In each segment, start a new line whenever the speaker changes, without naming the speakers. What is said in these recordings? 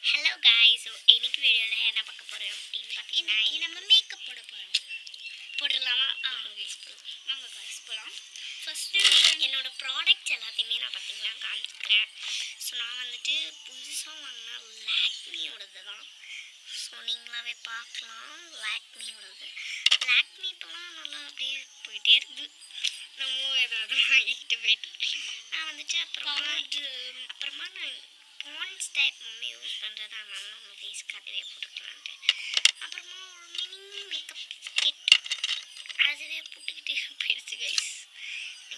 Hello guys, இன்னைக்கு வீடியோவில் என்ன பார்க்க போகிறோம் அப்படின்னு பார்த்தீங்கன்னா, நம்ம மேக்கப் போட போகிறோம். போட்டுடலாமா? வாங்க காய்ஸ் போகலாம். ஃபஸ்ட்டு என்னோட ப்ராடக்ட்ஸ் எல்லாத்தையுமே நான் பார்த்தீங்கன்னா காமிக்கிறேன். ஸோ நான் வந்துட்டு புதுசாக வாங்கினா லாக்மியோடது தான். ஸோ நீங்களாவே பார்க்கலாம். லாக்மியோடது இப்போலாம் நல்லா அப்படியே போயிட்டே இருக்குது. நம்ம ஏதாவது வாங்கிட்டு போயிட்டு நான் வந்துட்டு அப்புறமா நான் பான்ஸ் டைப் மம்மி யூஸ் பண்ணுறது, அதனால நம்ம ஃபேஸ்க்கு அதுவே போட்டுக்கலான்ட்டு. அப்புறமா ஒரு மினி மேக்கப் கிட் அதுவே போட்டுக்கிட்டே போயிடுச்சு கைஸ்.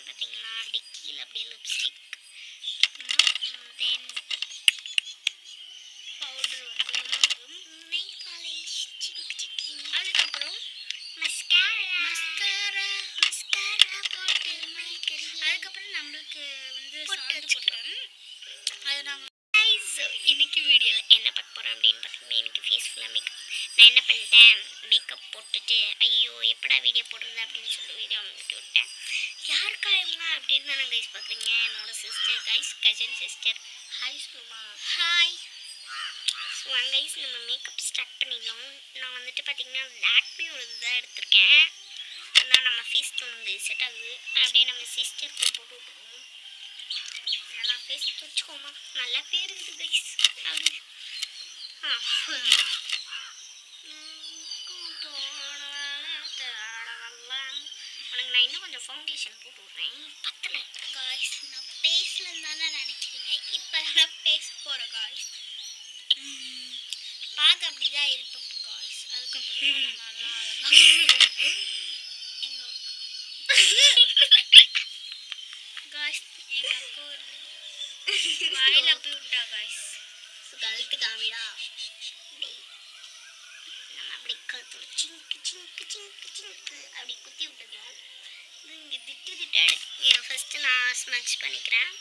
பார்த்தீங்களா, அப்படி கீழே அப்படியே லிப்ஸ்டிக், தென் பவுடர் வந்து நெய் பாலிஷ், அதுக்கப்புறம் மஸ்காரா போட்டு அதுக்கப்புறம் நம்மளுக்கு வந்து போட்டுட்டோம். அது நாங்கள் இன்னைக்கு வீடியோவில் என்ன பார்க்க போகிறோம் அப்படின்னு பார்த்தீங்கன்னா, எனக்கு ஃபேஸ் ஃபுல்லாக மேக்கப். நான் என்ன பண்ணிட்டேன், மேக்கப் போட்டுட்டு ஐயோ எப்படா வீடியோ போடுறது அப்படின்னு சொல்லி வீடியோ வந்துட்டு விட்டேன். யாருக்கா இவங்க அப்படின்னு தானே கைஸ் பார்க்குறீங்க, என்னோட sister guys, cousin sister. Hi சொல்லுமா. ஹாய். ஸோ கைஸ் நம்ம மேக்கப் ஸ்டார்ட் பண்ணிடலாம். நான் வந்துட்டு பார்த்தீங்கன்னா லாக்மியோட தான் எடுத்திருக்கேன். ஆனால் நம்ம ஃபேஸ் தோணுது செட் ஆகுது. அப்படியே நம்ம சிஸ்டருக்கு போட்டு விட்டுருவோம். நல்லா ஃபேஸ் வச்சுக்கோமா, நல்லா பேர் இருக்குது கைஸ். அப்படி உனக்கு நான் இன்னும் கொஞ்சம் ஃபவுண்டேஷன் போட்டு விட்றேன். பத்தலை காய்ஸ். நான் பேஸ்லன்னு தானே நினைக்கிறீங்க, இப்போ நான் பேச போகிறேன் காய்ஸ். பார்க்க அப்படி தான் இருப்பேன் காய்ஸ். அதுக்கப்புறம் நல்லா காய்ஸ் எங்கள் அக்கா ஒரு வாயில் அப்படி விட்டா காய்ஸ். கழுத்து காமிடா. நம்ம அப்படி கழுத்து சிங்கு சிங்கு சிங்கு சிங்கு அப்படி குத்தி விட்டுக்கலாம். இது இங்கே திட்டு எடுத்து ஃபஸ்ட்டு நான் ஸ்மச் பண்ணிக்கிறேன்.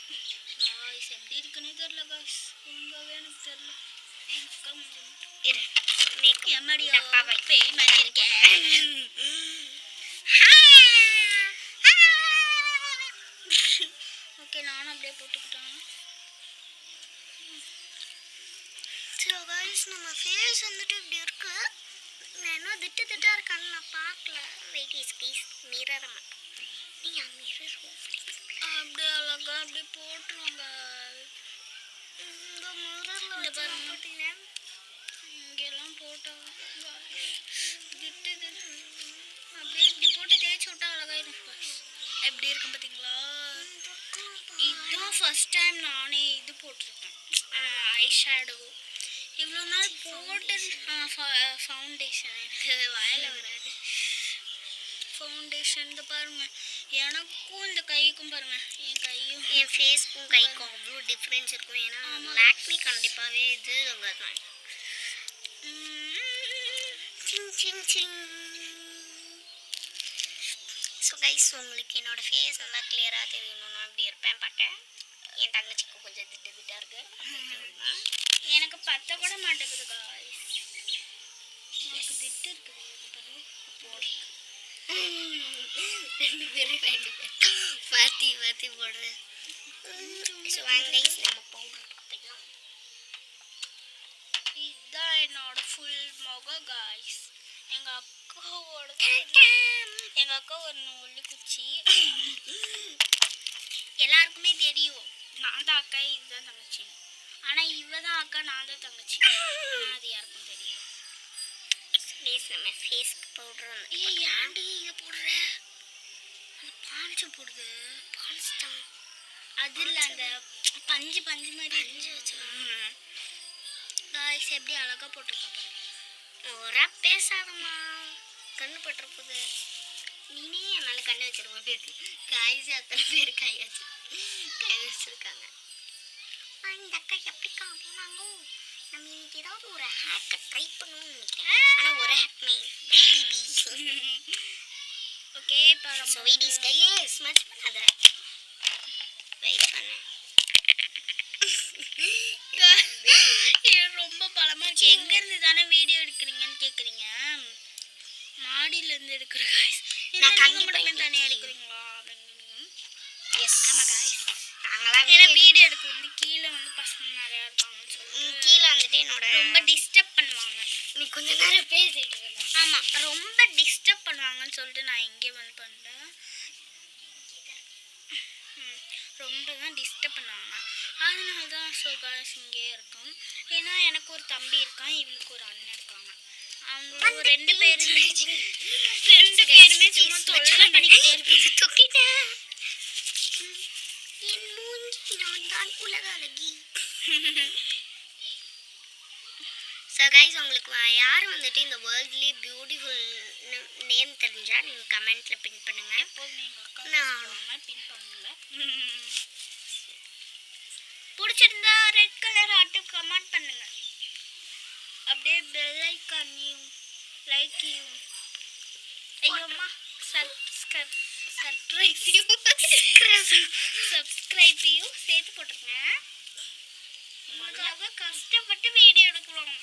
காய்ஸ் எப்படி இருக்குன்னு தெரில காய்ஸ், ஒழுங்காகவே எனக்கு தெரில. எங்கள் அக்கா இரு மேக்கப் எம்மாடி பேய் மாதிரி இருக்கேன். ஓகே நானும் அப்படியே போட்டுக்கிட்டேன். ஸோ காய்ஸ் நம்ம ஃபேஸ் வந்துட்டு இப்படி இருக்கு. நான் என்ன திட்டாக இருக்கான்னு நான் பார்க்கல. வெயிட் இஸ் ப்ளீஸ் மிரரை மட்டும் நீங்கள் மிரர் அப்படியே அழகா அப்படியே போட்டுருவாங்க. இந்த மிரரில் இந்த பாருங்க பார்த்தீங்கன்னா இங்கெல்லாம் போட்டோம் திட்டு அப்படியே இப்படி போட்டு தேய்ச்சி விட்டா அழகாயிடும். எப்படி இருக்கும் பார்த்தீங்களா? இதுதான் ஃபஸ்ட் டைம் நானே இது போட்டிருக்கேன், ஐ ஷேடோ. இவ்வளோ நாள் போட்டு ஃபவுண்டேஷன் எனக்கு வாயில் வராது. ஃபவுண்டேஷன் இந்த பாருங்கள், எனக்கும் இந்த கைக்கும் பாருங்கள், என் கையும் என் ஃபேஸ்க்கும் கைக்கும் அவ்வளோ டிஃப்ரென்ஸ் இருக்கும். ஏன்னா லாக்மி கண்டிப்பாகவே இது அங்கே தான். ஸோ கைஸ் உங்களுக்கு என்னோடய ஃபேஸ் நல்லா கிளியராக தெரியணும்னா அப்படி இருப்பேன் பார்த்தேன். என் தங்கச்சிக்கு கொஞ்சம் திட்டாக இருக்குது. எனக்கு பத்த கூட மாட்டேங்குது காய்ஸ். எனக்கு திட்டு இருக்குது. ரெண்டு பேரும் மாற்றி போடுறேன். ஸோ கைஸ் நம்ம பவுடர் போட்டுக்கலாம். இதுதான் என்னோட ஃபுல் முகம் காய்ஸ். எங்கள் அக்கா ஒரு ஒல்லி குச்சி. எல்லாருக்குமே தெரியும் நான் தான் அக்கா, இதுதான் தங்கச்சி. ஆனால் இவ தான் அக்கா, நான் தான் தங்கச்சி. ஆனால் அது யாருக்கும் தெரியும். ஃபேஸ் நம்ம ஃபேஸ்க்கு பவுடர் ஏன்டி இதை போடுற? அது பாலிச்சு போடுது. பாலிச்சு தான் அது இல்லை, அந்த பஞ்சு மாதிரி அஞ்சு வச்சு காய்ஸ் எப்படி அழகாக போட்டிருக்காங்க. ஒரா பேசாதம்மா, கண்ணு பட்டுறப்போது. நீனே என் மேலே கண்ணு வச்சிருவோம் பேர் காய்ஸ். அத்தனை பேர் கை வச்சிருக்காங்க. இந்த அக்கா எப்படிக்கா அப்படின்னாங்க. நம்ம இன்னைக்கு ஏதாவது ஒரு ஹேக்கை ட்ரை பண்ணணும்னு நினைக்கிறேன். ஆனால் ஒரு ஹேக் ஓகே இப்போ ஸோ வெயிட் இஸ் கையே ஸ்மச் பண்ணாத, வெயிட் பண்ண. ரொம்ப பலமாக இருக்கு. எங்கேருந்து தானே வீடியோ எடுக்கிறீங்கன்னு கேட்குறீங்க. மாடியிலேருந்து எடுக்கிற காய்ஸ். நான் கண்டிப்பாக தனியாக எடுக்கிறீங்களா அப்படின்னு. எஸ் ஆமாம் காய்ஸ், நாங்களாம் ஏன்னா வீடியோ எடுக்க வந்து கீழே வந்து பசங்க நிறையா இருப்பாங்கன்னு சொல்லி கீழே வந்துட்டு வந்துட்டு என்னோட ரொம்ப டிஸ்டர்ப் பண்ணுவாங்க. நீ கொஞ்ச நேரம் பேசிட்டு இருக்க. ஆமாம், ரொம்ப டிஸ்டர்ப் பண்ணுவாங்கன்னு சொல்லிட்டு நான் இங்கே வந்து பண்ணேன். ரொம்ப தான் டிஸ்டர்ப் பண்ணுவாங்க. அதனால தான் காய்ஸ் இங்கே இருக்கும். ஏன்னா எனக்கு ஒரு தம்பி இருக்கான், இவளுக்கு ஒரு அண்ணன் இருக்காங்க. அவங்க ரெண்டு பேருமே சும்மா தொல்லை பண்ணிக்கிட்டே இருக்கு. தொக்கிட்டேன். என் மூஞ்சி நான் தான் உலக அழகி. ஸோ கைஸ், உங்களுக்கு யார் வந்துட்டு இந்த வேர்ல்ட்லி பியூட்டிஃபுல் நேம் தெரிஞ்சா நீங்கள் கமெண்ட்டில் பின் பண்ணுங்கள். எப்போதும் எங்கள் அக்கா பின் பண்ணுங்க. பிடிச்சிருந்தா ரெட் கலர் ஆட்டு கமெண்ட் பண்ணுங்க. அப்படியே பெல் ஐக்கானையும் லைக்கையும் ஐயோம்மா சப்ஸ்கிரைபையும் சேர்த்து போட்டுருங்க. உங்களுக்காக கஷ்டப்பட்டு வீடியோ எடுக்கிறோம்.